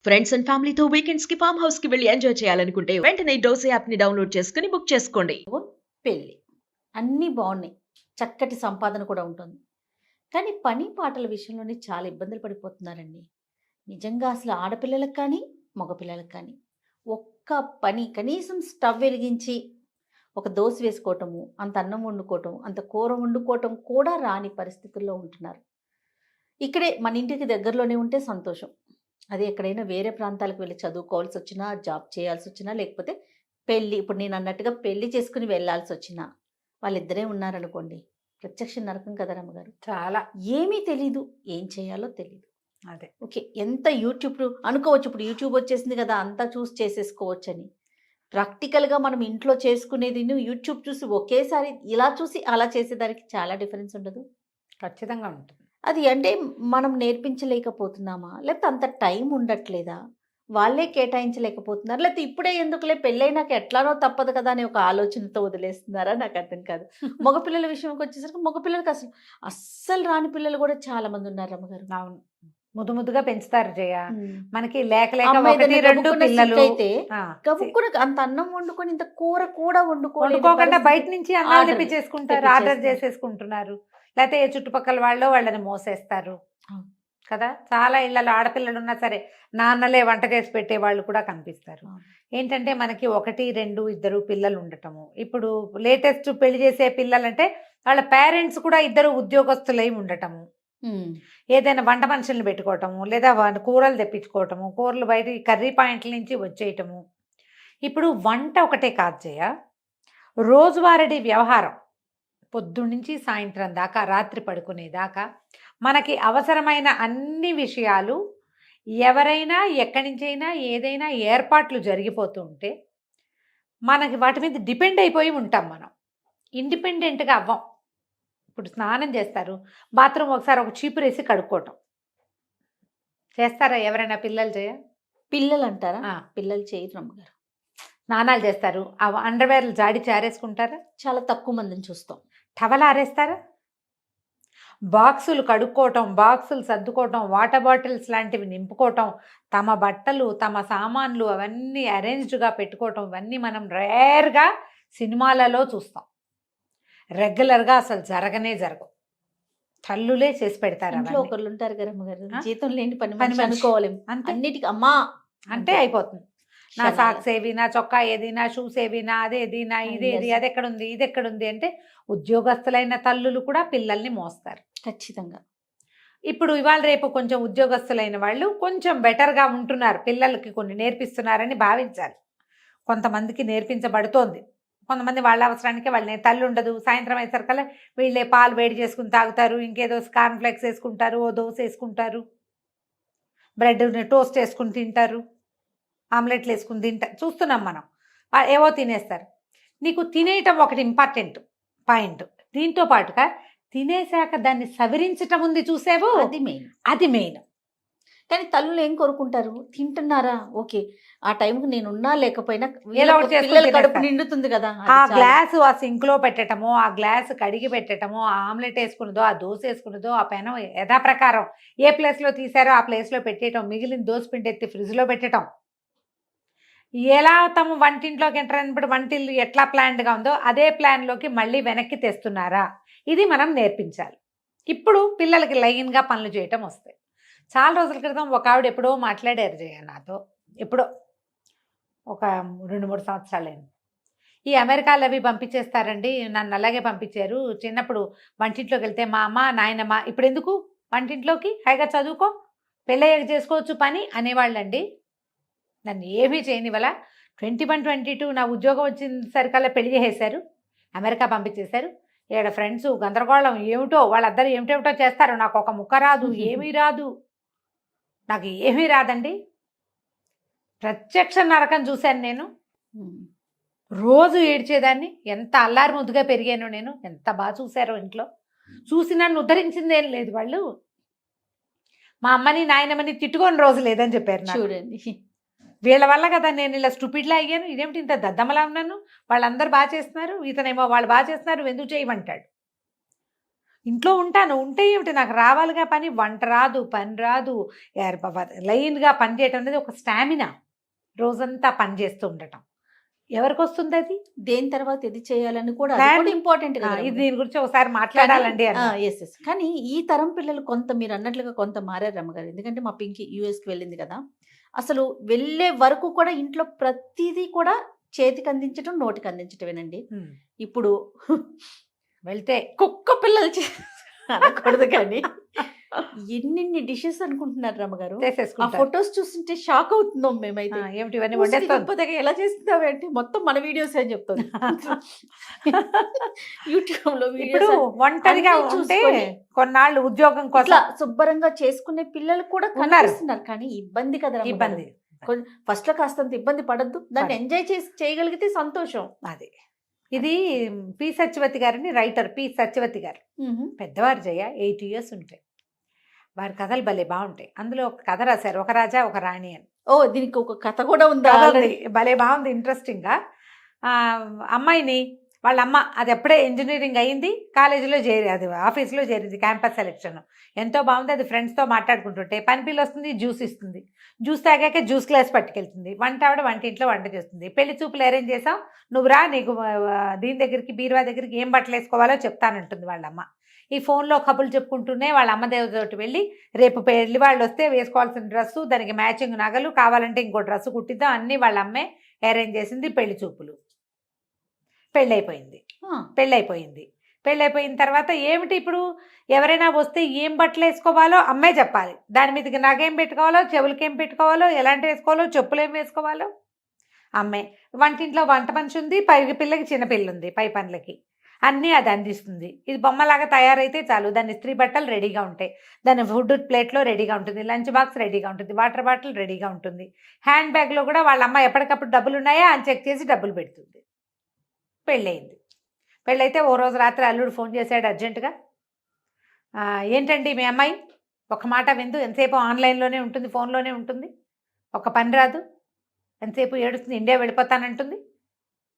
Friends and ఫ్యామిలీతో weekends కి farm house కి వెళ్ళి ఎంజాయ్ చేయాలనుకుంటే వెంటనే డోసే యాప్ ని డౌన్లోడ్ చేసుకుని బుక్ చేసుకోండి. పెళ్ళి అన్నీ బాగున్నాయి, చక్కటి సంపాదన కూడా ఉంటుంది. కానీ పని పాటల విషయంలోనే చాలా ఇబ్బందులు పడిపోతున్నారండి. నిజంగా అసలు ఆడపిల్లలకు కానీ మగపిల్లలకు కానీ ఒక్క పని కనీసం స్టవ్ వెలిగించి ఒక దోశ వేసుకోవటము, అంత అన్నం వండుకోవటం, అంత కూర వండుకోవటం కూడా రాని పరిస్థితుల్లో ఉంటున్నారు. ఇక్కడే మన ఇంటికి దగ్గరలోనే ఉంటే సంతోషం. అదే ఎక్కడైనా వేరే ప్రాంతాలకు వెళ్ళి చదువుకోవాల్సి వచ్చినా, జాబ్ చేయాల్సి వచ్చినా, లేకపోతే పెళ్ళి ఇప్పుడు నేను అన్నట్టుగా పెళ్లి చేసుకుని వెళ్ళాల్సి వచ్చినా వాళ్ళిద్దరే ఉన్నారనుకోండి, ప్రత్యక్ష నరకం కదా రమ్మగారు. చాలా ఏమీ తెలీదు, ఏం చేయాలో తెలీదు. అదే ఓకే, ఎంత యూట్యూబ్ అనుకోవచ్చు, ఇప్పుడు యూట్యూబ్ వచ్చేసింది కదా అంతా చూసి చేసేసుకోవచ్చని. ప్రాక్టికల్గా మనం ఇంట్లో చేసుకునేది యూట్యూబ్ చూసి ఒకేసారి ఇలా చూసి అలా చేసేదానికి చాలా డిఫరెన్స్ ఉండదు. ఖచ్చితంగా ఉంటుంది. అది అంటే మనం నేర్పించలేకపోతున్నామా? లేకపోతే అంత టైం ఉండట్లేదా? వాళ్ళే కేటాయించలేకపోతున్నారు. లేకపోతే ఇప్పుడే ఎందుకులే పెళ్ళైనాక ఎట్లానో తప్పదు కదా అనే ఒక ఆలోచనతో వదిలేస్తున్నారా? నాకు అర్థం కాదు. మగపిల్లల విషయంకి వచ్చేసరికి మగపిల్లలకి అస్సలు రాని పిల్లలు కూడా చాలా మంది ఉన్నారు రమ్మగారు. అవును, ముద్దు ముద్దుగా పెంచుతారు జయ. హ్మ్. మనకి లేక లేక అమ్మాయి ఒకటి ఏదైనా రెండు గబుక్కున పిల్లలు sick అయితే ఆ, గబుక్కున అంత అన్నం వండుకొని ఇంత కూర కూడా వండుకోలేని వండుకోకుండా బయట పరిస్థితి. నుంచి అన్నాలు ఆర్డర్ తెప్పించేసుకుంటారు, ఆర్డర్ తెప్పించేస్తున్నారు. చేసేసుకుంటున్నారు. లేకపోతే ఏ చుట్టుపక్కల వాళ్ళు వాళ్ళని మోసేస్తారు అవును. కదా. చాలా ఇళ్లలో ఆడపిల్లలు ఉన్నా సరే నాన్నలే వంట చేసి పెట్టే వాళ్ళు కూడా కనిపిస్తారు. అవును. ఏంటంటే మనకి ఒకటి రెండు ఇద్దరు పిల్లలు ఉండటము. ఇప్పుడు లేటెస్ట్ పెళ్లి చేసే పిల్లలంటే వాళ్ళ పేరెంట్స్ కూడా ఇద్దరు ఉద్యోగస్తులై ఉండటము. హ్మ్. ఏదైనా వంట మనుషుల్ని పెట్టుకోవటము, లేదా కూరలు తెప్పించుకోవటము, కూరలు బయట ఈ కర్రీ పాయింట్ల నుంచి వచ్చేయటము. ఇప్పుడు వంట ఒకటే కాదు జయ, రోజువారీ వ్యవహారం పొద్దున్నుంచి సాయంత్రం దాకా, రాత్రి పడుకునేదాకా మనకి అవసరమైన అన్ని విషయాలు ఎవరైనా ఎక్కడి నుంచైనా ఏదైనా ఏర్పాట్లు జరిగిపోతూ ఉంటే మనకి వాటి మీద డిపెండ్ అయిపోయి ఉంటాం. మనం ఇండిపెండెంట్గా అవ్వం. ఇప్పుడు స్నానం చేస్తారు, బాత్రూమ్ ఒకసారి ఒక చీపురేసి కడుక్కోవటం చేస్తారా ఎవరైనా పిల్లలు చేయ? పిల్లలు అంటారా? ఆ. పిల్లలు చేయరు రమ్మగారు. స్నానాలు చేస్తారు, ఆ అండర్వేర్లు జాడి చారేసుకుంటారా? చాలా తక్కువ మందిని చూస్తాం. టవల్ ఆరేస్తారా? బాక్సులు కడుక్కోవటం, బాక్సులు సర్దుకోవటం, వాటర్ బాటిల్స్ లాంటివి నింపుకోవటం, తమ బట్టలు తమ సామాన్లు అవన్నీ అరేంజ్డ్గా పెట్టుకోవటం, ఇవన్నీ మనం రేర్గా సినిమాలలో చూస్తాం. రెగ్యులర్గా అసలు జరగనే జరగవు. తల్లులే చేసి పెడతారు ఇంట్లో అవన్నీ. ఒకళ్ళు ఉంటారు కదా రమ్మగారు, ఆ? జీతం లేని పని పని మనిషి మనిషి. అనుకోలేం. అంతే. అన్నిటికీ అమ్మా అంటే అంతే. అయిపోతుంది. నా క్షణాల. సాక్స్ ఏవి, నా చొక్కా ఏది, నా షూస్ ఏవి, నా అదేది, నా ఇదేది, Yes. అది ఎక్కడుంది, ఇది ఎక్కడుంది అంటే ఉద్యోగస్తులైన తల్లులు కూడా పిల్లల్ని మోస్తారు. ఖచ్చితంగా. ఇప్పుడు ఇవాళ రేపు కొంచెం ఉద్యోగస్తులైన వాళ్ళు కొంచెం బెటర్గా ఉంటున్నారు, పిల్లలకి కొన్ని నేర్పిస్తున్నారని భావించాలి. కొంతమందికి నేర్పించబడుతోంది. కొంతమంది వాళ్ళ అవసరానికి వాళ్ళని తల్లి ఉండదు, సాయంత్రం అయ్యేసరికల్లా వీళ్ళే పాలు వేడి చేసుకుని తాగుతారు, ఇంకేదో కార్న్ఫ్లెక్స్ వేసుకుంటారు, ఓ దోశ వేసుకుంటారు, బ్రెడ్ టోస్ట్ వేసుకుని తింటారు, ఆమ్లెట్లు వేసుకుని తింటారు, చూస్తున్నాం మనం. ఏవో తినేస్తారు. నీకు తినేయటం ఒకటి ఇంపార్టెంట్ పాయింట్. దీంతో పాటుగా తినేశాక దాన్ని సవరించటం ఉంది చూసావు, అది మెయిన్. అది మెయిన్. కానీ తల్లులు ఏం కోరుకుంటారు? తింటున్నారా, ఓకే, ఆ టైంకి నేను ఉన్నా లేకపోయినా ఏదో ఒకటి చేసుకుని పిల్లల కడుపు తినేస్తారు. నిండుతుంది కదా, ఆ అది చాలు. గ్లాసు ఆ సింక్లో పెట్టటము, ఆ గ్లాసు కడిగి పెట్టటము, ఆ ఆమ్లెట్ వేసుకున్నదో, ఆ దోశ వేసుకున్నదో, ఆ పెనం యథాప్రకారం ఏ ప్లేస్లో తీసారో ఆ ప్లేస్లో పెట్టేయటం, మిగిలిన దోశ పిండి ఎత్తి ఫ్రిడ్జ్లో పెట్టడం. ఎలా తమ వంటింట్లోకి ఎంటర్ అయినప్పుడు వంటిల్లు ఎట్లా ప్లాన్డ్గా ఉందో అదే ప్లాన్లోకి మళ్ళీ వెనక్కి తెస్తున్నారా, ఇది మనం నేర్పించాలి. ఇప్పుడు పిల్లలకి లైన్గా పనులు చేయటం వస్తాయి. చాలా రోజుల క్రితం ఒక ఆవిడ ఎప్పుడో మాట్లాడారు జయ నాతో, ఎప్పుడో ఒక 2-3 సంవత్సరాలైంది. ఈ అమెరికాలు అవి పంపించేస్తారండి, నన్ను అలాగే పంపించారు. చిన్నప్పుడు వంటింట్లోకి వెళ్తే మా అమ్మ నాయనమ్మ ఇప్పుడు ఎందుకు వంటింట్లోకి, హాయిగా చదువుకో, పెళ్ళయ్యాక చేసుకోవచ్చు పని అనేవాళ్ళండి. నన్ను ఏమీ చేయనివల్ల 21-22 నా ఉద్యోగం వచ్చిన సరికల్లా పెళ్లి చేసేశారు, అమెరికా పంపించేశారు. ఈడ ఫ్రెండ్స్ గందరగోళం ఏమిటో, వాళ్ళందరూ ఏమిటేమిటో చేస్తారు, నాకు ఒక ముక్క రాదు, ఏమీ రాదు, నాకు ఏమీ రాదండి. ప్రత్యక్ష నరకం చూశాను నేను. ఉమ్. రోజు ఏడ్చేదాన్ని, ఎంత అల్లారి ముద్దుగా పెరిగాను నేను, ఎంత బాగా చూశారో ఇంట్లో. చూసి నన్ను ఉద్ధరించిందేం లేదు వాళ్ళు. మా అమ్మని నాయనమ్మని తిట్టుకొని రోజు లేదని చెప్పారు నాకు. చూడండి, వీళ్ళ వల్ల కదా నేను ఇలా స్టూపిడ్లా అయ్యాను, ఇదేమిటి ఇంత దద్దమ్మలా ఉన్నాను, వాళ్ళందరూ బాగా చేస్తున్నారు, ఇతనేమో వాళ్ళు బాగా చేస్తున్నారు, ఎందుకు చేయమంటాడు. ఇంట్లో ఉంటాను. ఉంటే ఏమిటి నాకు రావాలిగా పని. వంట రాదు, పని రాదు. లైన్‌గా పని చేయటం అనేది ఒక స్టామినా. రోజంతా పని చేస్తూ ఉండటం. ఎవరికొస్తుంది అది? దేని తర్వాత ఇది చేయాలని కూడా అది Plan- కూడా ఇంపార్టెంట్ ఆ, కదా ఇది రమ్మగారు. దీని గురించి ఒకసారి మాట్లాడాలండి కానీ అన్నారు. ఎస్ ఎస్ కానీ ఈ తరం పిల్లలు కొంత మీరు అన్నట్లుగా కొంత మారారు రమ్మగారు. ఎందుకంటే మా పింకీ యూఎస్కి వెళ్ళింది కదా, అసలు వెళ్ళే వరకు కూడా ఇంట్లో ప్రతిదీ కూడా చేతికి అందించడం నోటికి అందించటమేనండి. ఉమ్. ఇప్పుడు వెళ్తే కుక్క పిల్లలు అనకూడదు కానీ ఎన్ని డిషెస్ అనుకుంటున్నారు రమ్మగారు. ఆ చేసేసుకుంటారు. ఫొటోస్ చూస్తుంటే షాక్ అవుతున్నాం మేమైతే. ఏమిటి ఇవన్నీ పూసకి వండేస్తుంది. దుప్పదగ ఎలా చేస్తున్నావు అంటే మొత్తం మన వీడియోస్ అని చెప్తుంది. యూట్యూబ్ లో ఇప్పుడు వీడియోస్ ఒంటరిగా అన్నీ ఉంటే చూసుకొని కొన్నాళ్ళు ఉద్యోగం ఇట్లా కోసం శుభ్రంగా చేసుకునే పిల్లలు కూడా ఉన్నారు. కనిపిస్తున్నారు. కానీ ఇబ్బంది కదా ఇబ్బంది. ఫస్ట్ లో కాస్తంత ఇబ్బంది పడద్దు, దాన్ని పడద్దు. ఎంజాయ్ చేసి చేయగలిగితే సంతోషం. అది ఇది పి సత్యవతి గారిని, రైటర్ పి సత్యవతి గారు. పెద్దవారు జయ 8 years ఉంటాయి. వారి కథలు భలే బాగుంటాయి. అందులో ఒక కథ రాశారు, ఒక రాజా ఒక రాణి అని. ఓ దీనికి ఒక కథ కూడా ఉందా? కథ ఉంది. భలే బాగుంది, ఇంట్రెస్టింగ్గా. అమ్మాయిని వాళ్ళ అమ్మ అది ఎప్పుడే ఇంజనీరింగ్ అయ్యింది, కాలేజీలో అది ఆఫీస్లో చేరింది, క్యాంపస్ సెలెక్షన్. ఎంతో బాగుంది. అది ఫ్రెండ్స్తో మాట్లాడుకుంటుంటే పని పిల్ల వస్తుంది, జ్యూస్ ఇస్తుంది. జ్యూస్ తాగాక జ్యూస్ గ్లాస్ పట్టుకెళ్తుంది. వంట ఆవిడ వంటింట్లో వంట చేస్తుంది. పెళ్లి చూపులు అరేంజ్ చేసాం, నువ్వు రా, నీకు దీని దగ్గరికి బీరువా దగ్గరికి ఏం బట్టలు వేసుకోవాలో చెప్తానంటుంది వాళ్ళమ్మ. ఈ ఫోన్లో కబుర్లు చెప్పుకుంటూనే వాళ్ళ అమ్మ దేవతోటి వెళ్ళి రేపు పెళ్లి వాళ్ళు వస్తే వేసుకోవాల్సిన డ్రెస్సు, దానికి మ్యాచింగ్ నగలు, కావాలంటే ఇంకో డ్రెస్సు కుట్టిద్దాం, అన్నీ వాళ్ళ అమ్మే అరేంజ్ చేసింది. పెళ్లి చూపులు, పెళ్ళైపోయింది. పెళ్ళైపోయిన తర్వాత ఏమిటి ఇప్పుడు ఎవరైనా వస్తే ఏం బట్టలు వేసుకోవాలో అమ్మే చెప్పాలి. దాని మీదకి నగేం పెట్టుకోవాలో, చెవులకి ఏం పెట్టుకోవాలో, ఎలాంటి వేసుకోవాలో, చెప్పులు ఏం వేసుకోవాలో అమ్మే. వంటింట్లో వంట మనిషి ఉంది, పిల్లకి చిన్న పిల్ల ఉంది, పై పనులకి అన్నీ అది అందిస్తుంది. ఇది బొమ్మలాగా తయారైతే చాలు, దాని ఇస్త్రీ బట్టలు రెడీగా ఉంటాయి, దాని ఫుడ్ ప్లేట్లో రెడీగా ఉంటుంది, లంచ్ బాక్స్ రెడీగా ఉంటుంది, వాటర్ బాటిల్ రెడీగా ఉంటుంది, హ్యాండ్ బ్యాగ్లో కూడా వాళ్ళ అమ్మ ఎప్పటికప్పుడు డబ్బులు ఉన్నాయా అని చెక్ చేసి డబ్బులు పెడుతుంది. పెళ్ళయింది. పెళ్ళైతే ఓ రోజు రాత్రి అల్లుడు ఫోన్ చేశాడు అర్జెంటుగా. ఏంటండి మీ అమ్మాయి ఒక మాట విందు, ఎంతసేపు ఆన్లైన్లోనే ఉంటుంది, ఫోన్లోనే ఉంటుంది, ఒక పని రాదు, ఎంతసేపు ఏడుస్తుంది, ఇండియా వెళ్ళిపోతానంటుంది,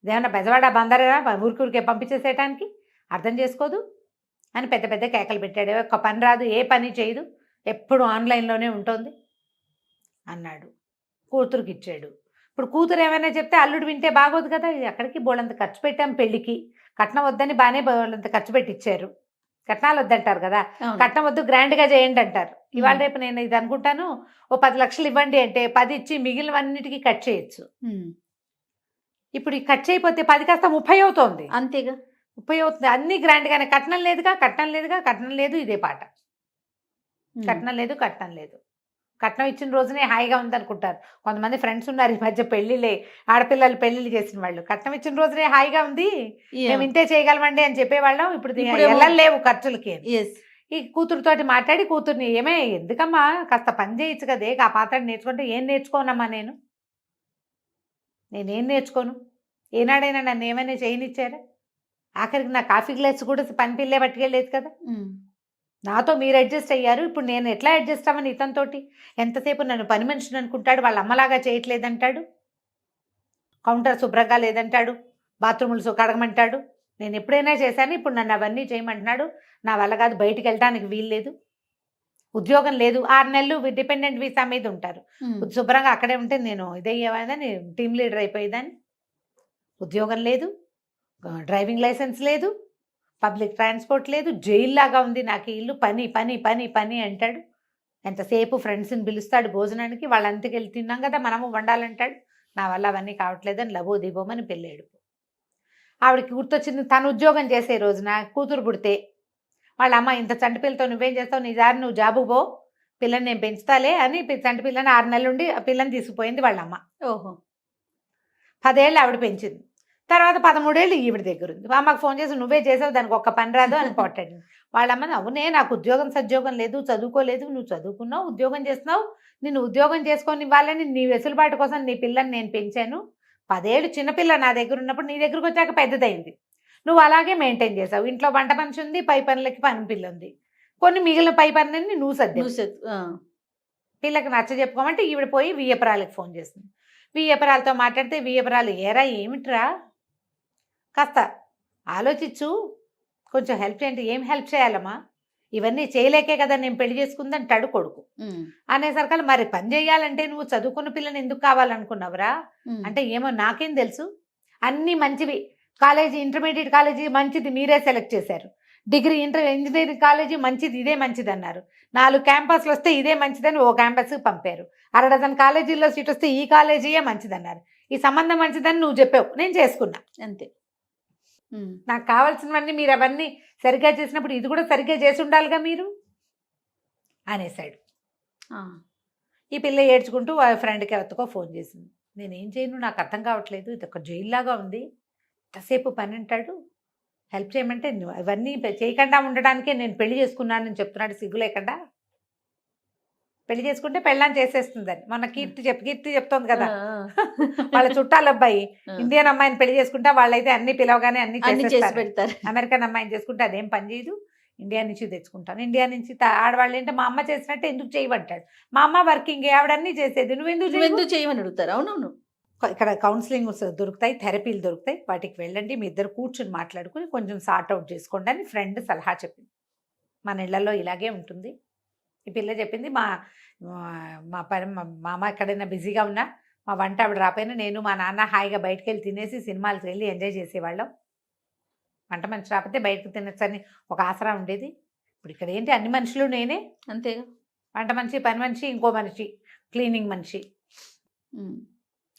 ఇదేమన్నా బెజవాడ బందరా ఊరికే పంపించేసేయటానికి, అర్థం చేసుకోదు అని పెద్ద పెద్ద కేకలు పెట్టాడు. ఒక్క పని రాదు, ఏ పని చేయదు, ఎప్పుడు ఆన్లైన్లోనే ఉంటుంది అన్నాడు. కూతురుకి ఇచ్చాడు. ఇప్పుడు కూతురు ఏమైనా చెప్తే అల్లుడు వింటే బాగోదు కదా. ఎక్కడికి బోళ్ళంత ఖర్చు పెట్టాం పెళ్ళికి, కట్నం వద్దని బాగానే బోళ్ళంత ఖర్చు పెట్టి ఇచ్చారు, కట్నాలు వద్దంటారు కదా, కట్నం వద్దు గ్రాండ్గా చేయండి అంటారు. ఇవాళ రేపు నేను ఇది అనుకుంటాను, ఓ 10 లక్షలు ఇవ్వండి అంటే 10 ఇచ్చి మిగిలినవన్నిటికీ కట్ చేయొచ్చు. ఇప్పుడు ఈ కట్ చేయకపోతే 10 కాస్త 30 అవుతోంది. అంతేగా, 30 అవుతుంది. అన్ని గ్రాండ్గానే, కట్నం లేదుగా, కట్నం లేదుగా, కట్నం లేదు, ఇదే పాట, కట్నం లేదు, కట్నం లేదు. కట్నం ఇచ్చిన రోజునే హాయిగా ఉందనుకుంటారు కొంతమంది ఫ్రెండ్స్ ఉన్నారు ఈ మధ్య, పెళ్ళిళ్ళే ఆడపిల్లలు పెళ్ళిళ్ళు చేసిన వాళ్ళు. కట్నం ఇచ్చిన రోజునే హాయిగా ఉంది, మేము ఇంతే చేయగలమండి అని చెప్పేవాళ్ళం. ఇప్పుడు వెళ్ళలేవు ఖర్చులకి. ఈ కూతురుతోటి మాట్లాడి కూతుర్ని, ఏమే ఎందుకమ్మా కాస్త పని చేయొచ్చు కదే, ఆ పాత్ర నేర్చుకుంటే. ఏం నేర్చుకోనమ్మా, నేనేం నేర్చుకోను, ఏనాడైనా నన్ను ఏమైనా చేయనిచ్చారా? ఆఖరికి నా కాఫీ గ్లాస్ కూడా పని పిల్లే పట్టుకెళ్ళలేదు కదా. నాతో మీరు అడ్జస్ట్ అయ్యారు, ఇప్పుడు నేను ఎట్లా అడ్జస్ట్ అవ్వను ఇతనితోటి? ఎంతసేపు నన్ను పని మనిషిని అనుకుంటాడు, వాళ్ళ అమ్మలాగా చేయట్లేదంటాడు, కౌంటర్ శుభ్రంగా లేదంటాడు, బాత్రూములు కడగమంటాడు. నేను ఎప్పుడైనా చేశాను, ఇప్పుడు నన్ను అవన్నీ చేయమంటున్నాడు. నా వల్ల కాదు, బయటికి వెళ్ళడానికి వీలు లేదు, ఉద్యోగం లేదు, 6 నెలలు డిపెండెంట్ వీసా మీద ఉంటారు. శుభ్రంగా అక్కడే ఉంటే నేను ఇదయ్యేవాదని, టీమ్ లీడర్ అయిపోయేదాన్ని. ఉద్యోగం లేదు, డ్రైవింగ్ లైసెన్స్ లేదు, పబ్లిక్ ట్రాన్స్పోర్ట్ లేదు, జైల్లాగా ఉంది నాకు ఇల్లు, పని పని పని పని అంటాడు. ఎంతసేపు ఫ్రెండ్స్ని పిలుస్తాడు భోజనానికి, వాళ్ళంతకి వెళ్ళి తిన్నాం కదా మనము వండాలంటాడు. నా వల్ల అవన్నీ కావట్లేదని లబో దిబోమని పెళ్ళాడు. ఆవిడకి గుర్తొచ్చింది, తను ఉద్యోగం చేసే రోజున కూతురు పుడితే వాళ్ళ అమ్మ, ఇంత చంటి పిల్లతో నువ్వేం చేస్తావు, నీ దారి నువ్వు జాబు పో, పిల్లని నేను పెంచుతాలే అని చంటి పిల్లని 6 నెలల నుండి ఆ పిల్లని తీసుకుపోయింది వాళ్ళమ్మ. 10 ఏళ్ళు ఆవిడ పెంచింది. తర్వాత 13 ఏళ్ళు ఈవిడ దగ్గర ఉంది. అమ్మకు ఫోన్ చేసి, నువ్వే చేసావు, దానికి ఒక్క పని రాదు అని పోటాడు. వాళ్ళమ్మ, అవునే నాకు ఉద్యోగం సద్యోగం లేదు, చదువుకోలేదు, నువ్వు చదువుకున్నావు, ఉద్యోగం చేస్తున్నావు, నిన్ను ఉద్యోగం చేసుకొని ఇవ్వాలని నీ వెసులుబాటు కోసం నీ పిల్లని నేను పెంచాను. 10 ఏళ్ళు చిన్నపిల్ల నా దగ్గర ఉన్నప్పుడు నీ దగ్గరకు వచ్చాక పెద్దదైంది, నువ్వు అలాగే మెయింటైన్ చేసావు. ఇంట్లో వంట మనిషి ఉంది, పై పనులకి పని పిల్ల ఉంది, కొన్ని మిగిలిన పై పనులన్నీ నువ్వు పిల్లకి నచ్చ చెప్పుకోమంటే ఈవిడ పోయి వియ్యపురాలకి ఫోన్ చేస్తుంది. వియ్యపురాలతో మాట్లాడితే, వియ్యపురాలు, ఏరా ఏమిట్రా, కాస్త ఆలోచించు, కొంచెం హెల్ప్ చేయండి. ఏం హెల్ప్ చేయాలమ్మా, ఇవన్నీ చేయలేకే కదా నేను పెళ్లి చేసుకుంది అంటాడు కొడుకు. అనేసరికల్లా మరి పని చేయాలంటే నువ్వు చదువుకున్న పిల్లని ఎందుకు కావాలనుకున్నావురా అంటే, ఏమో నాకేం తెలుసు, అన్నీ మంచివి, కాలేజీ ఇంటర్మీడియట్ కాలేజీ మంచిది మీరే సెలెక్ట్ చేశారు, డిగ్రీ ఇంజనీరింగ్ కాలేజీ మంచిది, ఇదే మంచిది అన్నారు, 4 క్యాంపస్లు వస్తే ఇదే మంచిదని ఓ క్యాంపస్కి పంపారు, 6 డజన్ కాలేజీల్లో సీట్ వస్తే ఈ కాలేజీయే మంచిదన్నారు, ఈ సంబంధం మంచిదని నువ్వు చెప్పావు, నేను చేసుకున్నా, అంతే. నాకు కావాల్సినవన్నీ మీరు అవన్నీ సరిగ్గా చేసినప్పుడు ఇది కూడా సరిగ్గా చేసి ఉండాలిగా మీరు అనేసాడు. ఈ పిల్ల ఏడ్చుకుంటూ వాళ్ళ ఫ్రెండ్కి ఎవరికో ఫోన్ చేసింది. నేనేం చేయను, నాకు అర్థం కావట్లేదు, ఇది ఒక జైల్లాగా ఉంది, ఎంతసేపు పని అంటాడు, హెల్ప్ చేయమంటే ఇవన్నీ చేయకుండా ఉండడానికే నేను పెళ్లి చేసుకున్నానని చెప్తున్నాడు సిగ్గు లేకుండా. పెళ్లి చేసుకుంటే పెళ్ళాన్ని చేసేస్తుందని మొన్న కీర్తి చెప్తోంది కదా, వాళ్ళ చుట్టాల అబ్బాయి ఇండియన్ అమ్మాయిని పెళ్లి చేసుకుంటే వాళ్ళైతే అన్ని పిలవగానే అన్ని చేసి పెడతారు, అమెరికన్ అమ్మాయిని చేసుకుంటే అదేం పని చేయదు, ఇండియా నుంచి తెచ్చుకుంటాను, ఇండియా నుంచి ఆడవాళ్ళు ఏంటంటే మా అమ్మ చేసినట్టు ఎందుకు చేయమంటాడు, మా అమ్మ వర్కింగ్ ఆవిడన్నీ చేసేది, నువ్వెందుకు చేయమని అడుగుతారు. అవునవును. ఇక్కడ కౌన్సిలింగ్ దొరుకుతాయి, థెరపీలు దొరుకుతాయి, వాటికి వెళ్ళండి, మీ ఇద్దరు కూర్చుని మాట్లాడుకుని కొంచెం సార్ట్ అవుట్ చేసుకోండి అని ఫ్రెండ్ సలహా చెప్పింది. మన ఇళ్లలో ఇలాగే ఉంటుంది. ఈ పిల్ల చెప్పింది, మా అమ్మ ఎక్కడైనా బిజీగా ఉన్నా, మా వంట ఆవిడ రాపోయినా నేను మా నాన్న హాయిగా బయటకు వెళ్ళి తినేసి సినిమాలకు వెళ్ళి ఎంజాయ్ చేసేవాళ్ళం, వంట మనిషి రాకపోతే బయటకు తినచ్చని ఒక ఆసరా ఉండేది. ఇప్పుడు ఇక్కడ ఏంటి, అన్ని మనుషులు నేనే, అంతేగా, వంట మనిషి, పని మనిషి, ఇంకో మనిషి, క్లీనింగ్ మనిషి.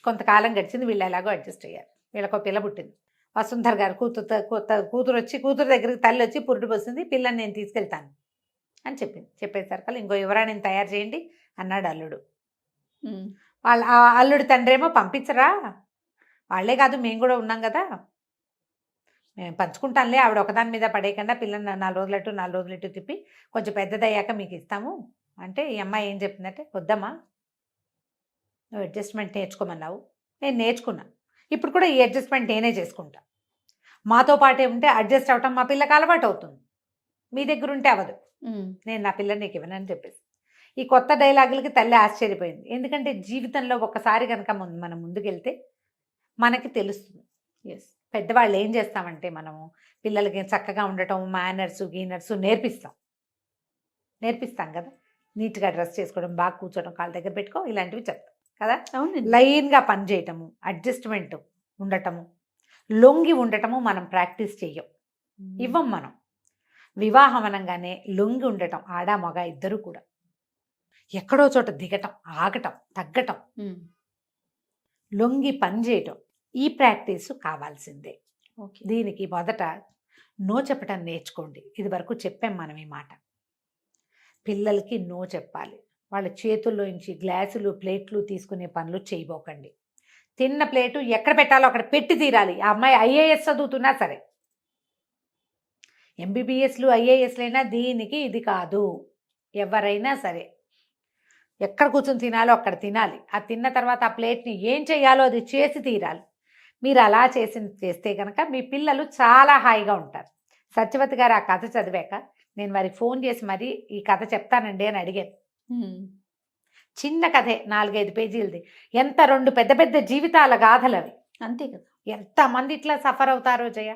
కొంతకాలం గడిచింది, వీళ్ళు ఎలాగో అడ్జస్ట్ అయ్యారు. వీళ్ళకు పిల్ల పుట్టింది. వసుంధర్ గారు కూతురు వచ్చి, కూతురు దగ్గరికి తల్లి వచ్చి పురుడు పోసింది, పిల్లని నేను తీసుకెళ్తాను అని చెప్పింది. చెప్పేసరికి ఇంకో యువరాణిని తయారు చేయండి అన్నాడు అల్లుడు. వాళ్ళ అల్లుడి తండ్రి ఏమో పంపించరా, వాళ్ళే కాదు మేము కూడా ఉన్నాం కదా, మేము పంచుకుంటానులే, ఆవిడ ఒకదాని మీద పడేయకుండా పిల్లని 4 రోజులు ఇటు తిప్పి కొంచెం పెద్దదయ్యాక మీకు ఇస్తాము అంటే, ఈ అమ్మాయి ఏం చెప్పిందంటే, వద్దమ్మా నువ్వు అడ్జస్ట్మెంట్ నేర్చుకోమన్నావు, నేను నేర్చుకున్నా, ఇప్పుడు కూడా ఈ అడ్జస్ట్మెంట్ నేనే చేసుకుంటా, మాతో పాటే ఉంటే అడ్జస్ట్ అవటం మా పిల్లకి అలవాటు అవుతుంది, మీ దగ్గర ఉంటే అవ్వదు, నేను నా పిల్లని నీకు ఇవ్వనని చెప్పేసి. ఈ కొత్త డైలాగులకి తల్లి ఆశ్చర్యపోయింది. ఎందుకంటే జీవితంలో ఒకసారి కనుక మనం ముందుకెళ్తే మనకి తెలుస్తుంది. ఎస్, పెద్దవాళ్ళు ఏం చేస్తామంటే మనము పిల్లలకి చక్కగా ఉండటం, మేనర్స్ గీనర్స్ నేర్పిస్తాం కదా, నీట్గా డ్రెస్ చేసుకోవడం, బాగా కూర్చోవడం, కాళ్ళ దగ్గర పెట్టుకో, ఇలాంటివి చెప్తాం కదా. లైన్గా పని చేయటము, అడ్జస్ట్మెంట్ ఉండటము, లొంగి ఉండటము మనం ప్రాక్టీస్ చెయ్యం, ఇవ్వం మనం. వివాహం అనగానే లొంగి ఉండటం, ఆడ మగ ఇద్దరు కూడా ఎక్కడో చోట దిగటం, ఆగటం, తగ్గటం, లొంగి పని చేయటం, ఈ ప్రాక్టీస్ కావాల్సిందే. దీనికి మొదట నో చెప్పటం నేర్చుకోండి. ఇది వరకు చెప్పాం మనం ఈ మాట. పిల్లలకి నో చెప్పాలి. వాళ్ళ చేతుల్లో నుంచి గ్లాసులు ప్లేట్లు తీసుకునే పనులు చేయబోకండి. తిన్న ప్లేటు ఎక్కడ పెట్టాలో అక్కడ పెట్టి తీరాలి. ఆ అమ్మాయి ఐఏఎస్ చదువుతున్నా సరే, ఎంబీబీఎస్లు ఐఏఎస్లైనా దీనికి ఇది కాదు. ఎవరైనా సరే ఎక్కడ కూర్చొని తినాలో అక్కడ తినాలి. ఆ తిన్న తర్వాత ఆ ప్లేట్ని ఏం చేయాలో అది చేసి తీరాలి. మీరు అలా చేస్తే కనుక మీ పిల్లలు చాలా హాయిగా ఉంటారు. సత్యవతి గారు ఆ కథ చదివాక నేను వారికి ఫోన్ చేసి మరి ఈ కథ చెప్తానండి అని అడిగాను. చిన్న కథే, 4-5 పేజీలది. ఎంత 2 పెద్ద పెద్ద జీవితాల గాథలు అవి. అంతే కదా, ఎంతమంది ఇట్లా సఫర్ అవుతారో జయ.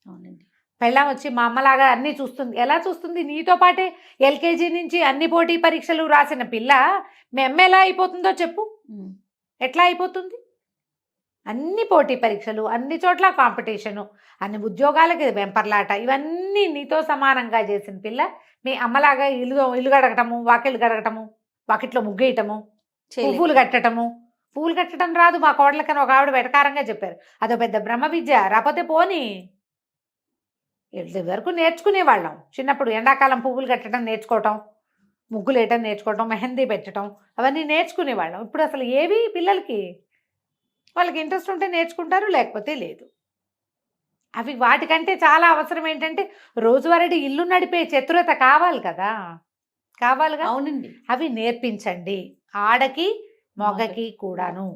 అవునండి. పెళ్ళాం వచ్చి మా అమ్మలాగా అన్నీ చూస్తుంది. ఎలా చూస్తుంది? నీతో పాటే ఎల్కేజీ నుంచి అన్ని పోటీ పరీక్షలు రాసిన పిల్ల మీ అమ్మ ఎలా అయిపోతుందో చెప్పు. ఎట్లా అయిపోతుంది? అన్ని పోటీ పరీక్షలు, అన్ని చోట్ల కాంపిటీషను, అన్ని ఉద్యోగాలకి వెంపర్లాట, ఇవన్నీ నీతో సమానంగా చేసిన పిల్ల మీ అమ్మలాగా ఇల్లు గడగటము, వాకిళ్ళు గడగటము, వాకిట్లో ముగ్గేయటము, పువ్వులు కట్టడం రాదు మా కోడలకని ఒక ఆవిడ వెటకారంగా చెప్పారు. అదో పెద్ద బ్రహ్మ విద్య. రాకపోతే పోనీ, వరకు నేర్చుకునేవాళ్ళం చిన్నప్పుడు. ఎండాకాలం పువ్వులు కట్టడం నేర్చుకోవటం, ముగ్గులు వేయటం నేర్చుకోవటం, మెహందీ పెట్టడం, అవన్నీ నేర్చుకునేవాళ్ళం. ఇప్పుడు అసలు ఏవి పిల్లలకి, వాళ్ళకి ఇంట్రెస్ట్ ఉంటే నేర్చుకుంటారు, లేకపోతే లేదు. అవి వాటికంటే చాలా అవసరం ఏంటంటే రోజువారీ ఇల్లు నడిపే చతురత కావాలి కదా, కావాలిగా. అవునండి. అవి నేర్పించండి, ఆడకి మగకి కూడాను.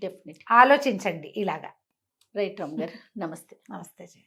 డెఫినెట్ ఆలోచించండి ఇలాగా. రైట్ రామ్ గారు. నమస్తే. నమస్తే జయ.